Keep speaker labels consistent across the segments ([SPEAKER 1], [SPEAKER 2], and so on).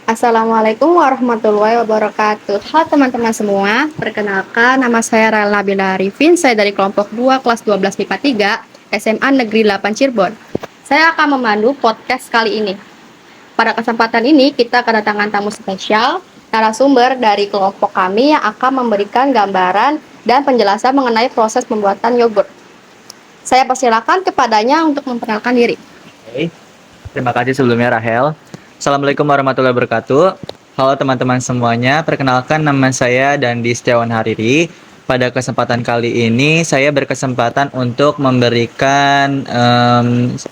[SPEAKER 1] Assalamualaikum warahmatullahi wabarakatuh. Halo teman-teman semua, perkenalkan nama saya Rael Nabila Arifin, saya dari kelompok 2 kelas 12 MIPA 3 SMA Negeri 8 Cirebon. Saya akan memandu podcast kali ini. Pada kesempatan ini kita kedatangan tamu spesial, narasumber dari kelompok kami yang akan memberikan gambaran dan penjelasan mengenai proses pembuatan yogurt. Saya persilakan kepadanya untuk memperkenalkan diri.
[SPEAKER 2] Oke, terima kasih sebelumnya Rahel. Assalamualaikum warahmatullahi wabarakatuh. Halo teman-teman semuanya, perkenalkan nama saya Dandi Setiawan Hariri. Pada kesempatan kali ini saya berkesempatan untuk memberikan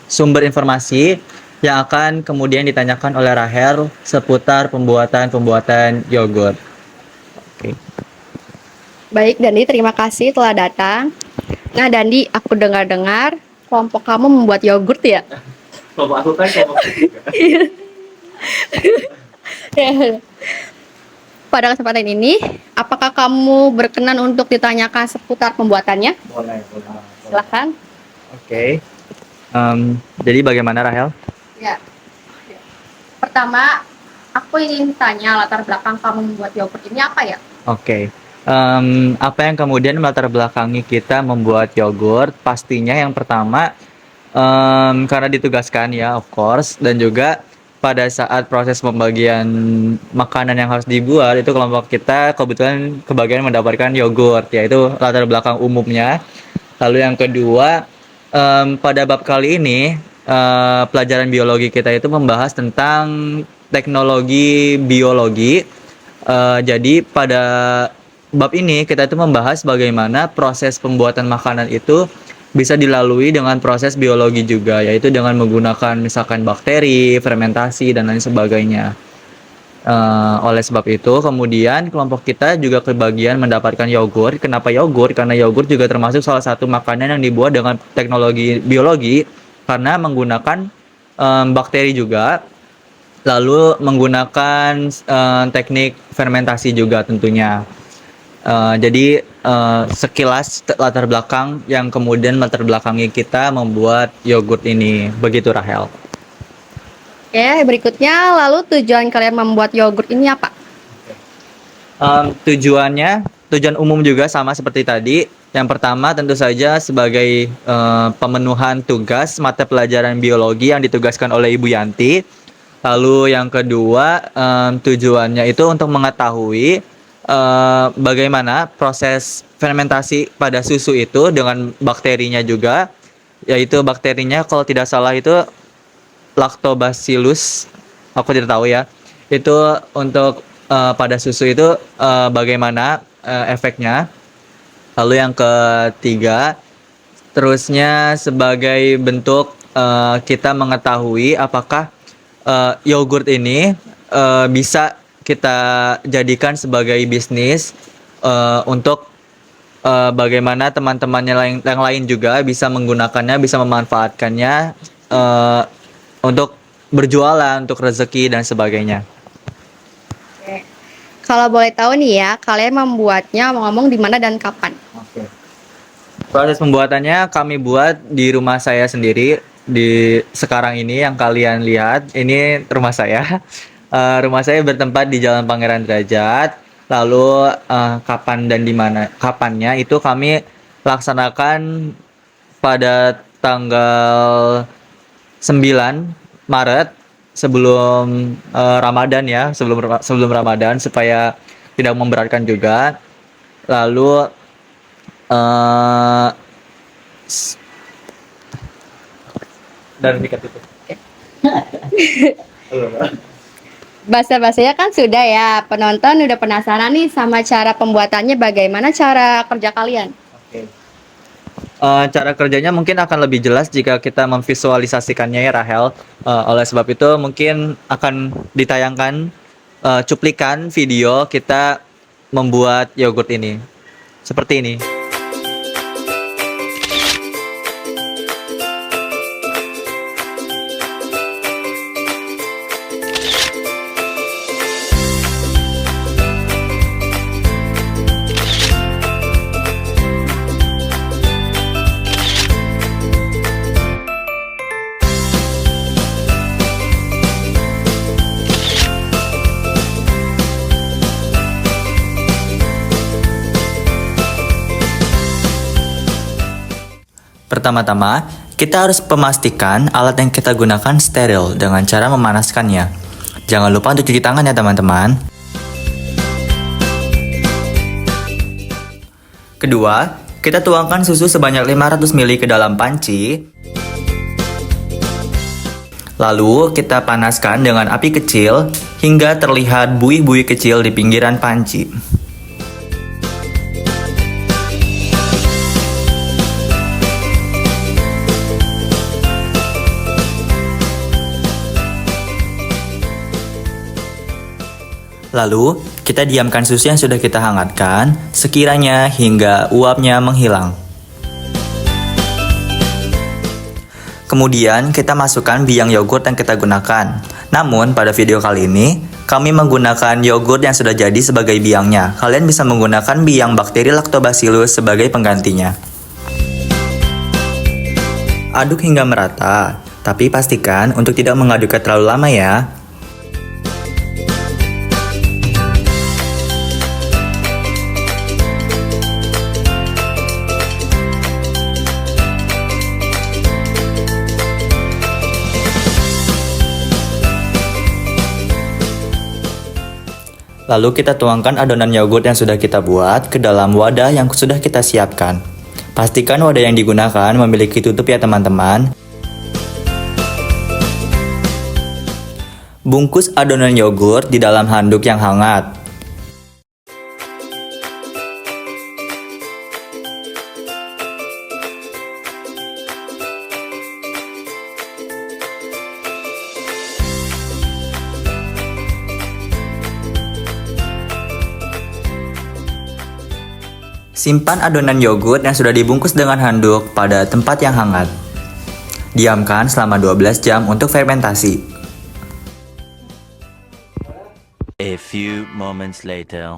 [SPEAKER 2] sumber informasi yang akan kemudian ditanyakan oleh Rahel seputar pembuatan yogurt. Oke.
[SPEAKER 1] Baik Dandi, terima kasih telah datang. Nah Dandi, aku dengar-dengar kelompok kamu membuat yogurt ya?
[SPEAKER 2] Kelompok aku kan kelompok juga.
[SPEAKER 1] Pada kesempatan ini, apakah kamu berkenan untuk ditanyakan seputar pembuatannya?
[SPEAKER 2] Boleh.
[SPEAKER 1] Silahkan.
[SPEAKER 2] Oke. Jadi bagaimana Rahel?
[SPEAKER 1] Ya. Pertama, aku ingin tanya latar belakang kamu membuat yogurt ini apa ya?
[SPEAKER 2] Oke. Apa yang kemudian melatar belakangi kita membuat yogurt? Pastinya yang pertama karena ditugaskan ya, of course, dan juga pada saat proses pembagian makanan yang harus dibuat itu kelompok kita kebetulan kebagian mendapatkan yogurt, yaitu latar belakang umumnya. Lalu yang kedua, pada bab kali ini pelajaran biologi kita itu membahas tentang teknologi biologi. Jadi pada bab ini kita itu membahas bagaimana proses pembuatan makanan itu bisa dilalui dengan proses biologi juga, yaitu dengan menggunakan misalkan bakteri, fermentasi, dan lain sebagainya. Oleh sebab itu, kemudian kelompok kita juga kebagian mendapatkan yogurt. Kenapa yogurt? Karena yogurt juga termasuk salah satu makanan yang dibuat dengan teknologi biologi, karena menggunakan bakteri juga, lalu menggunakan teknik fermentasi juga tentunya. Jadi sekilas latar belakang yang kemudian latar belakangi kita membuat yogurt ini. Begitu Rahel.
[SPEAKER 1] Oke, berikutnya lalu tujuan kalian membuat yogurt ini apa?
[SPEAKER 2] Tujuan umum juga sama seperti tadi. Yang pertama tentu saja sebagai pemenuhan tugas mata pelajaran biologi yang ditugaskan oleh Ibu Yanti. Lalu yang kedua tujuannya itu untuk mengetahui bagaimana proses fermentasi pada susu itu dengan bakterinya juga, yaitu bakterinya kalau tidak salah itu Lactobacillus, aku tidak tahu ya, itu untuk pada susu itu bagaimana efeknya. Lalu yang ketiga, terusnya sebagai bentuk kita mengetahui apakah yogurt ini bisa kita jadikan sebagai bisnis untuk bagaimana teman-temannya yang lain juga bisa menggunakannya, bisa memanfaatkannya untuk berjualan, untuk rezeki dan sebagainya.
[SPEAKER 1] Oke. Kalau boleh tahu nih ya, kalian membuatnya ngomong di mana dan kapan?
[SPEAKER 2] Oke. Proses pembuatannya kami buat di rumah saya sendiri. Di sekarang ini yang kalian lihat, ini rumah saya. Rumah saya bertempat di Jalan Pangeran Derajat. Lalu kapan dan di mana kapannya itu kami laksanakan pada tanggal 9 Maret sebelum Ramadan ya, sebelum Ramadan supaya tidak memberatkan juga. Lalu dan tiket itu.
[SPEAKER 1] Bahasa-bahasanya kan sudah ya, penonton udah penasaran nih sama cara pembuatannya, bagaimana cara kerja kalian?
[SPEAKER 2] Oke. Cara kerjanya mungkin akan lebih jelas jika kita memvisualisasikannya ya Rahel. Oleh sebab itu mungkin akan ditayangkan cuplikan video kita membuat yogurt ini. Seperti ini. Pertama-tama, kita harus memastikan alat yang kita gunakan steril dengan cara memanaskannya. Jangan lupa untuk cuci tangan ya teman-teman. Kedua, kita tuangkan susu sebanyak 500 ml ke dalam panci. Lalu kita panaskan dengan api kecil hingga terlihat buih-buih kecil di pinggiran panci. Lalu, kita diamkan susu yang sudah kita hangatkan sekiranya hingga uapnya menghilang. Kemudian, kita masukkan biang yogurt yang kita gunakan. Namun, pada video kali ini, kami menggunakan yogurt yang sudah jadi sebagai biangnya. Kalian bisa menggunakan biang bakteri Lactobacillus sebagai penggantinya. Aduk hingga merata, tapi pastikan untuk tidak mengaduknya terlalu lama ya. Lalu kita tuangkan adonan yogurt yang sudah kita buat ke dalam wadah yang sudah kita siapkan. Pastikan wadah yang digunakan memiliki tutup ya teman-teman. Bungkus adonan yogurt di dalam handuk yang hangat. Simpan adonan yogurt yang sudah dibungkus dengan handuk pada tempat yang hangat. Diamkan selama 12 jam untuk fermentasi.
[SPEAKER 3] A few moments later.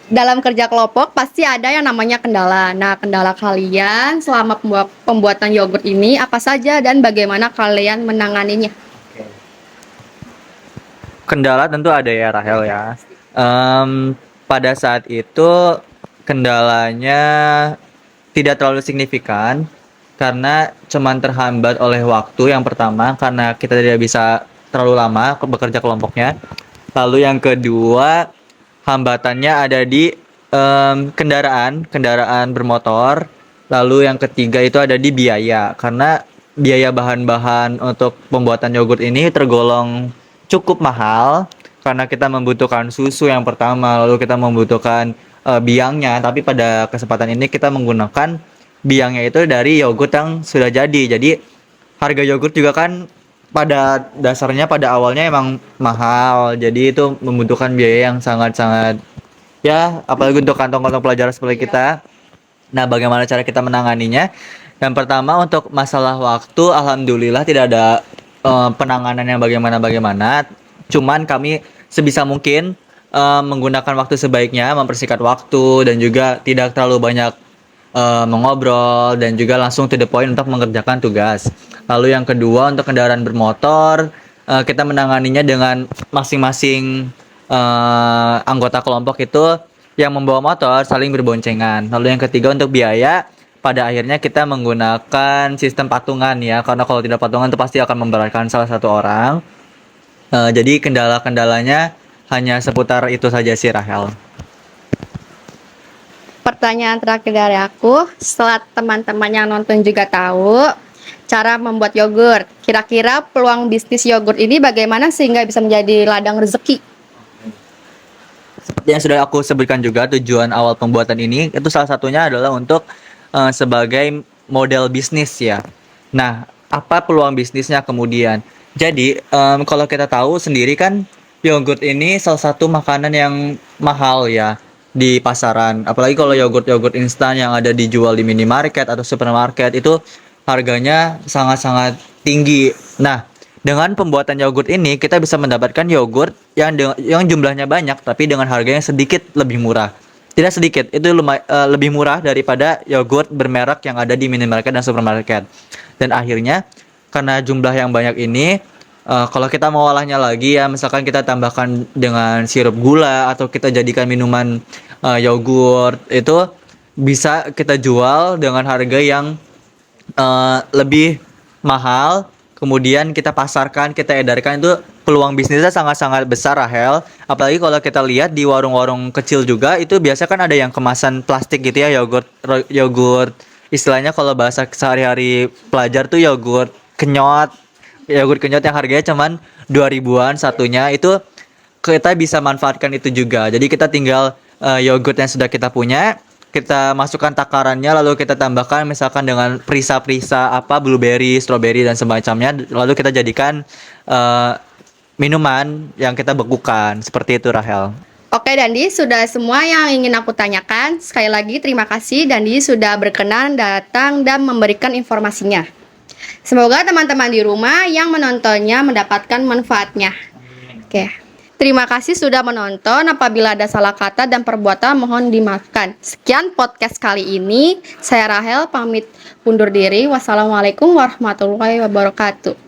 [SPEAKER 1] Dalam kerja kelompok pasti ada yang namanya kendala. Nah, kendala kalian selama pembuatan yogurt ini apa saja dan bagaimana kalian menanganinya?
[SPEAKER 2] Kendala tentu ada ya Rahel ya. Pada saat itu kendalanya tidak terlalu signifikan karena cuman terhambat oleh waktu yang pertama karena kita tidak bisa terlalu lama bekerja kelompoknya. Lalu yang kedua hambatannya ada di kendaraan bermotor. Lalu yang ketiga itu ada di biaya karena biaya bahan-bahan untuk pembuatan yogurt ini tergolong cukup mahal karena kita membutuhkan susu yang pertama, lalu kita membutuhkan biangnya, tapi pada kesempatan ini kita menggunakan biangnya itu dari yogurt yang sudah jadi. Jadi harga yogurt juga kan pada dasarnya pada awalnya emang mahal. Jadi itu membutuhkan biaya yang sangat-sangat ya, apalagi untuk kantong-kantong pelajar seperti kita. Nah, bagaimana cara kita menanganinya? Yang pertama untuk masalah waktu, alhamdulillah tidak ada penanganan yang bagaimana. Cuman kami sebisa mungkin menggunakan waktu sebaiknya, mempersingkat waktu dan juga tidak terlalu banyak mengobrol dan juga langsung to the point untuk mengerjakan tugas. Lalu yang kedua untuk kendaraan bermotor, kita menanganinya dengan masing-masing anggota kelompok itu yang membawa motor saling berboncengan. Lalu yang ketiga untuk biaya, pada akhirnya kita menggunakan sistem patungan ya, karena kalau tidak patungan itu pasti akan memberatkan salah satu orang. Jadi kendala-kendalanya hanya seputar itu saja sih Rahel.
[SPEAKER 1] Pertanyaan terakhir dari aku, setelah teman-teman yang nonton juga tahu cara membuat yogurt, kira-kira peluang bisnis yogurt ini bagaimana sehingga bisa menjadi ladang rezeki?
[SPEAKER 2] Seperti yang sudah aku sebutkan juga, tujuan awal pembuatan ini itu salah satunya adalah untuk sebagai model bisnis ya. Nah, apa peluang bisnisnya kemudian? Jadi, kalau kita tahu sendiri kan yogurt ini salah satu makanan yang mahal ya di pasaran. Apalagi kalau yogurt-yogurt instan yang ada dijual di minimarket atau supermarket itu harganya sangat-sangat tinggi. Nah, dengan pembuatan yogurt ini kita bisa mendapatkan yogurt yang jumlahnya banyak tapi dengan harganya sedikit lebih murah. Tidak sedikit, itu lebih murah daripada yogurt bermerek yang ada di minimarket dan supermarket. Dan akhirnya karena jumlah yang banyak ini, kalau kita mau olahnya lagi ya, misalkan kita tambahkan dengan sirup gula atau kita jadikan minuman yogurt, itu bisa kita jual dengan harga yang lebih mahal, kemudian kita pasarkan, kita edarkan, itu peluang bisnisnya sangat-sangat besar, Rahel. Apalagi kalau kita lihat di warung-warung kecil juga, itu biasa kan ada yang kemasan plastik gitu ya, yogurt istilahnya kalau bahasa sehari-hari pelajar tuh yogurt kenyot yang harganya cuman 2 ribuan satunya. Itu kita bisa manfaatkan itu juga. Jadi kita tinggal yogurt yang sudah kita punya, kita masukkan takarannya, lalu kita tambahkan misalkan dengan perisa-perisa blueberry, strawberry dan semacamnya, lalu kita jadikan minuman yang kita bekukan. Seperti itu, Rahel.
[SPEAKER 1] Oke Dandi, sudah semua yang ingin aku tanyakan. Sekali lagi terima kasih Dandi sudah berkenan datang dan memberikan informasinya. Semoga teman-teman di rumah yang menontonnya mendapatkan manfaatnya. Oke. Terima kasih sudah menonton. Apabila ada salah kata dan perbuatan mohon dimaafkan. Sekian podcast kali ini. Saya Rahel pamit undur diri. Wassalamualaikum warahmatullahi wabarakatuh.